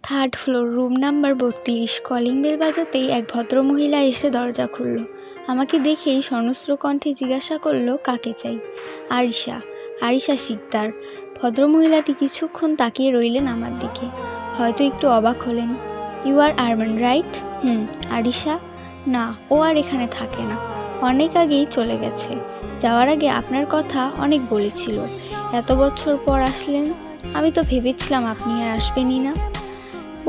Third floor, room number 32। Calling bell বাজাতেই এক ভদ্রমহিলা এসে দরজা খুলল। আমাকে দেখেই সনস্র কণ্ঠে জিজ্ঞাসা করল, কাকে চাই? আরিশা শিকদার। ভদ্রমহিলাটি কিছুক্ষণ তাকিয়ে রইলেন আমার দিকে, হয়তো একটু অবাক হলেন। You are Arman, right? Arisha? না, ও আর এখানে থাকে না, অনেক আগেই চলে গেছে। যাওয়ার আগে আপনার কথা অনেক বলেছিল। এত বছর পর আসলেন, আমি তো ভেবেছিলাম আপনি আর আসবেনই না।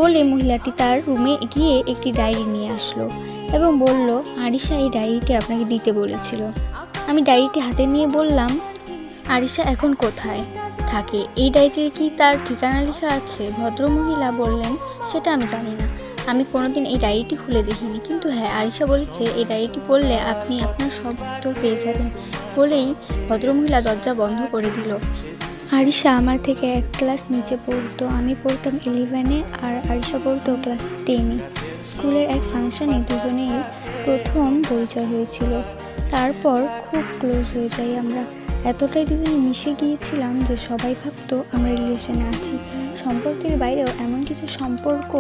বলে মহিলাটি তার রুমে গিয়ে একটি ডায়েরি নিয়ে আসলো এবং বলল, আরিশা এই ডায়েরিটি আপনাকে দিতে বলেছিল। আমি ডায়েরিটি হাতে নিয়ে বললাম, আরিশা এখন কোথায় থাকে? এই ডায়েরিতে কি তার ঠিকানা লেখা আছে? ভদ্রমহিলা বললেন, সেটা আমি জানি না, আমি কোনোদিন এই ডায়েরিটি খুলে দেখিনি, কিন্তু হ্যাঁ, আরিশা বলেছে এই ডায়েরিটি পড়লে আপনি আপনার সব উত্তর পেয়ে যাবেন। বলেই ভদ্রমহিলা দরজা বন্ধ করে দিল। আরিশা আমার থেকে এক ক্লাস নিচে পড়তো, আমি পড়তাম 11-এ আর আরিশা পড়তো ক্লাস 10-এ। স্কুলের এক ফাংশনে দুজনের প্রথম পরিচয় হয়েছিল, তারপর খুব ক্লোজ হয়ে যাই আমরা। এতটাই দুজনে মিশে গিয়েছিলাম যে সবাই ভাবতো আমরা রিলেশনে আছি। সম্পর্কের বাইরেও এমন কিছু সম্পর্ক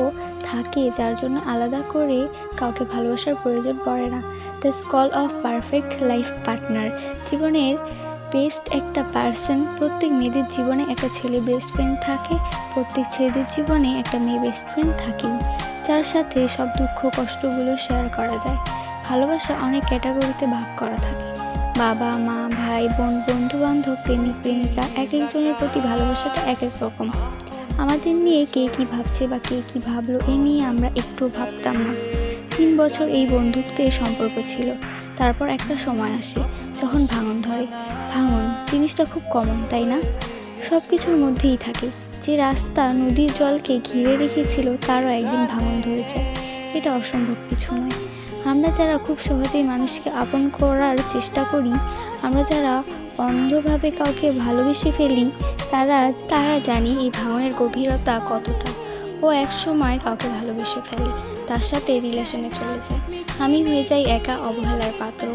থাকে যার জন্য আলাদা করে কাউকে ভালোবাসার প্রয়োজন পড়ে না। The school of perfect life partner, জীবনের বেস্ট একটা পার্সন। প্রত্যেক মেয়েদের জীবনে একটা ছেলে বেস্ট ফ্রেন্ড থাকে, প্রত্যেক ছেলেদের জীবনে একটা মেয়ে বেস্ট ফ্রেন্ড থাকেই, যার সাথে সব দুঃখ কষ্টগুলো শেয়ার করা যায়। ভালোবাসা অনেক ক্যাটাগরিতে ভাগ করা থাকে, বাবা মা, ভাই বোন, বন্ধু বান্ধব, প্রেমিক প্রেমিকা, এক একজনের প্রতি ভালোবাসাটা এক এক রকম। আমাদের নিয়ে কে কী ভাবছে বা কে কী ভাবলো এ নিয়ে আমরা একটু ভাবতাম না। 3 বছর এই বন্ধুত্বের সম্পর্ক ছিল। তারপর একটা সময় আসে যখন ভাঙন ধরে। ভাঙন জিনিসটা খুব কমন, তাই না? সব কিছুর মধ্যেই থাকে। যে রাস্তা নদীর জলকে ঘিরে রেখেছিল তারও একদিন ভাঙন ধরে যায়। এটা অসম্ভব কিছু নয়। আমরা যারা খুব সহজেই মানুষকে আপন করার চেষ্টা করি, আমরা যারা অন্ধভাবে কাউকে ভালোবেসে ফেলি, তারা জানি এই ভাঙনের গভীরতা কতটা। ও এক সময় কাউকে ভালোবেসে ফেলে, তার সাথে রিলেশনে চলে যায়। আমি হয়ে যাই একা, অবহেলার পাত্র।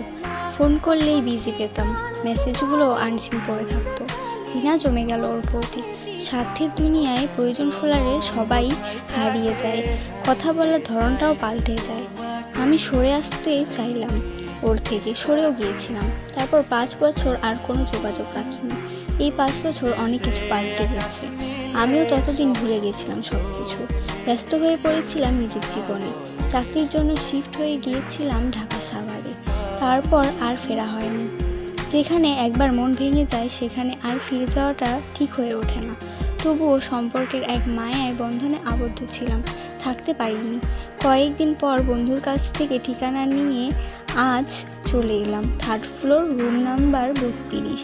ফোন করলেই বিজি পেতাম, মেসেজগুলো আনসিন পড়ে থাকতো। ঘৃণা জমে গেল ওর প্রতি। স্বার্থের দুনিয়ায় প্রয়োজন ফোলারে সবাই হারিয়ে যায়, কথা বলার ধরনটাও পাল্টে যায়। আমি সরে আসতে চাইলাম ওর থেকে, সরেও গিয়েছিলাম। তারপর 5 বছর আর কোনো যোগাযোগ রাখিনি। এই 5 বছর অনেক কিছু পাল্টে গেছে। আমিও ততদিন ভুলে গেছিলাম সব কিছু, ব্যস্ত হয়ে পড়েছিলাম নিজের জীবনে। চাকরির জন্য শিফট হয়ে গিয়েছিলাম ঢাকা সাভারে। তারপর আর ফেরা হয়নি। যেখানে একবার মন ভেঙে যায় সেখানে আর ফিরে যাওয়াটা ঠিক হয়ে ওঠে না। তবুও সম্পর্কের এক মায়ায় বন্ধনে আবদ্ধ ছিলাম, থাকতে পারিনি। কয়েকদিন পর বন্ধুর কাছ থেকে ঠিকানা নিয়ে আজ চলে এলাম। Third floor, room number 32,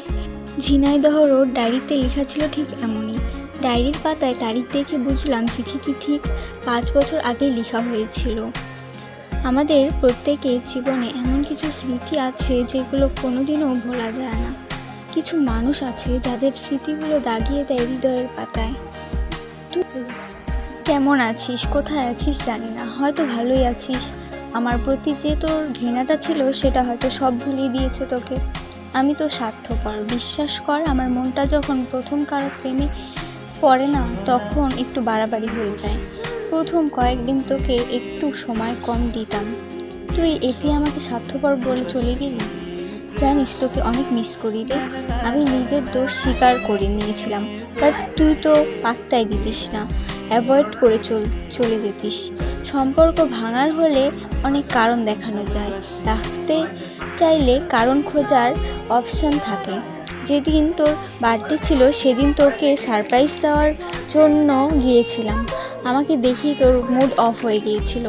Jhenaidah road. ডায়েরিতে লেখা ছিল ঠিক এমনই। ডায়েরির পাতায় তারিখ দেখে বুঝলাম চিঠিটি ঠিক 5 বছর আগেই লেখা হয়েছিল। আমাদের প্রত্যেকের জীবনে এমন কিছু স্মৃতি আছে যেগুলো কোনোদিনও ভোলা যায় না। কিছু মানুষ আছে যাদের স্মৃতিগুলো দাগিয়ে দেয় হৃদয়ের পাতায়। তুই কেমন আছিস, কোথায় আছিস জানি না, হয়তো ভালোই আছিস। আমার প্রতি যে তোর ঘৃণাটা ছিল সেটা হয়তো সব ভুলিয়ে দিয়েছে তোকে। আমি তো স্বার্থপর, বিশ্বাস কর। আমার মনটা যখন প্রথম কারো প্রেমে পড়ে না, তখন একটু বাড়াবাড়ি হয়ে যায়। প্রথম কয়েকদিন তোকে একটু সময় কম দিতাম, তুই এতে আমাকে স্বার্থপর বলে চলে গেলি। জানিস, তোকে অনেক মিস করি রে। আমি নিজের দোষ স্বীকার করে নিয়েছিলাম, বাট তুই তো পাত্তাই দিতিস না, অ্যাভয়েড করে চলে যেতিস। সম্পর্ক ভাঙার হলে অনেক কারণ দেখানো যায়, রাখতে চাইলে কারণ খোঁজার অপশান থাকে। যেদিন তোর বার্থডে ছিল সেদিন তোকে সারপ্রাইজ দেওয়ার জন্য গিয়েছিলাম। আমাকে দেখেই তোর মুড অফ হয়ে গিয়েছিল,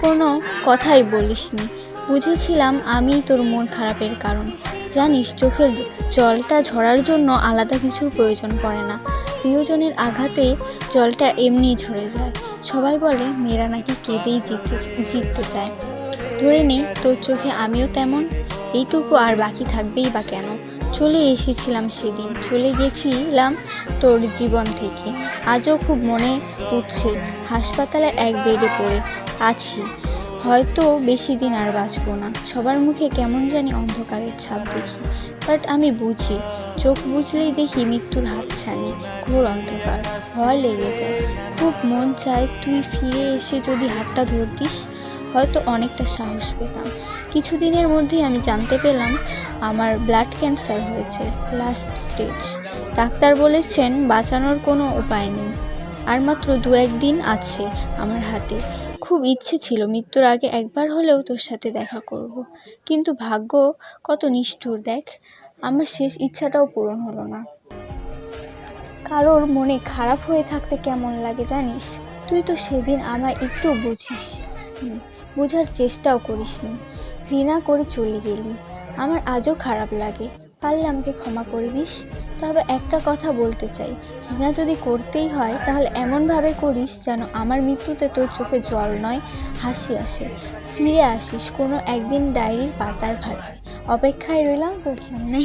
কোনো কথাই বলিসনি। বুঝেছিলাম আমি তোর মন খারাপের কারণ। জানিস, চোখের জলটা ঝরার জন্য আলাদা কিছুর প্রয়োজন পড়ে না। প্রিয়জনের আঘাতে জলটা এমনিই ঝরে যায়। সবাই বলে মেয়েরা নাকি কেঁদেই জিততে চায়। ধরে নেই তোর চোখে আমিও তেমন। এইটুকু আর বাকি থাকবেই বা কেন? চলে এসেছিলাম সেদিন, চলে গেছিলাম তোর জীবন থেকে। আজও খুব মনে উঠছে, হাসপাতালে এক বেডে পড়ে আছি, হয়তো বেশি দিন আর বাঁচব না। সবার মুখে কেমন জানি অন্ধকারের ছাপ দেখি। বাট আমি বুঝি, চোখ বুঝলেই দেখি মৃত্যুর হাতছানি, ঘোর অন্ধকার, ভয় লেগে যায়। খুব মন চায় তুই ফিরে এসে যদি হাতটা ধরতিস, হয়তো অনেকটা সাহস পেতাম। কিছুদিনের মধ্যেই আমি জানতে পেলাম আমার ব্লাড ক্যান্সার হয়েছে, লাস্ট স্টেজ। ডাক্তার বলেছেন বাঁচানোর কোনো উপায় নেই, আর মাত্র 2-1 দিন আছে আমার হাতে। খুব ইচ্ছে ছিল মৃত্যুর আগে একবার হলেও তোর সাথে দেখা করব, কিন্তু ভাগ্য কত নিষ্ঠুর দেখ, আমার শেষ ইচ্ছাটাও পূরণ হলো না। কারোর মনে খারাপ হয়ে থাকতে কেমন লাগে জানিস? তুই তো সেদিন আমায় একটু বুঝিসনি, বোঝার চেষ্টাও করিসনি, ঘৃণা করে চলে গেলি। আমার আজও খারাপ লাগে, পারলে আমাকে ক্ষমা করে দিস। তবে একটা কথা বলতে চাই, ঘৃণা যদি করতেই হয় তাহলে এমনভাবে করিস যেন আমার মৃত্যুতে তোর চোখে জল নয়, হাসি আসে। ফিরে আসিস কোনো একদিন ডায়েরির পাতার ভাঁজে। অপেক্ষায় রইলাম তোর জন্যে।